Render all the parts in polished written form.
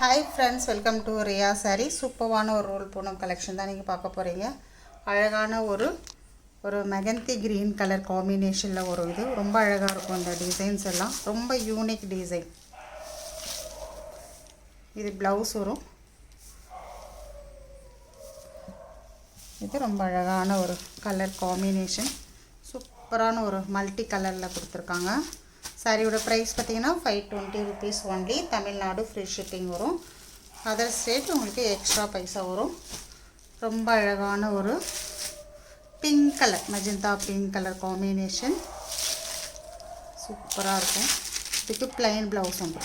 Hi friends, welcome to Riya Sari. சூப்பரான ஒரு role Poonam collection தான் நீங்கள் பார்க்க போகிறீங்க. அழகான ஒரு மெகந்தி க்ரீன் கலர் காம்பினேஷனில் ஒரு இது ரொம்ப அழகாக இருக்கும். இந்த டிசைன்ஸ் எல்லாம் ரொம்ப யூனிக் டிசைன். இது ப்ளவுஸ் வரும். இது ரொம்ப அழகான ஒரு கலர் காம்பினேஷன். சூப்பரான ஒரு மல்டி கலரில் கொடுத்துருக்காங்க. சாரியோட ப்ரைஸ் பார்த்தீங்கன்னா 520 rupees only. Tamil Nadu free shipping வரும். அதர் ஸ்டேட் உங்களுக்கு எக்ஸ்ட்ரா பைசா வரும். ரொம்ப அழகான ஒரு pink colour, magenta pink colour combination சூப்பராக இருக்கும். இதுக்கு பிளைன் ப்ளவுஸ் உண்டு.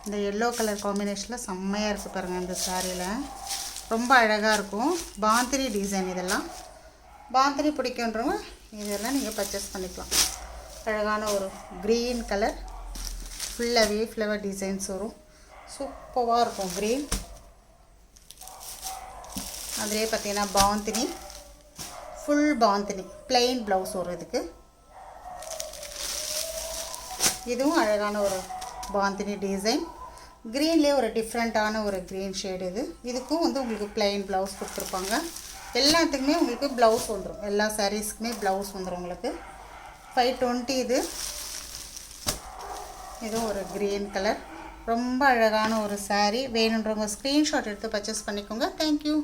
இந்த எல்லோ கலர் காம்பினேஷனில் செம்மையாக இருக்குது பாருங்கள். இந்த சாரியில் ரொம்ப அழகாக இருக்கும். பாந்தினி டிசைன். இதெல்லாம் பாந்தினி பிடிக்குன்றவங்க இதெல்லாம் நீங்கள் பர்ச்சேஸ் பண்ணிக்கலாம். அழகான ஒரு க்ரீன் கலர், ஃபுல்லாகவே ஃப்ளவர் டிசைன்ஸ் வரும். சூப்பராக இருக்கும் க்ரீன். அதிலே பார்த்தீங்கன்னா bandhani, full bandhani plain blouse வரும். இதுவும் அழகான ஒரு பாந்தினி டிசைன். க்ரீன்லேயே ஒரு டிஃப்ரெண்ட்டான ஒரு க்ரீன் ஷேடு. இதுக்கும் உங்களுக்கு பிளெயின் ப்ளவுஸ் கொடுத்துருப்பாங்க. எல்லாத்துக்குமே உங்களுக்கு ப்ளவுஸ் வந்துடும். எல்லா சாரீஸ்க்குமே ப்ளவுஸ் வந்துடும் உங்களுக்கு. 520 இதுவும் ஒரு க்ரீன் கலர். ரொம்ப அழகான ஒரு சாரீ. வேணுன்றவங்க ஸ்க்ரீன்ஷாட் எடுத்து பர்ச்சேஸ் பண்ணிக்கோங்க. தேங்க்யூ.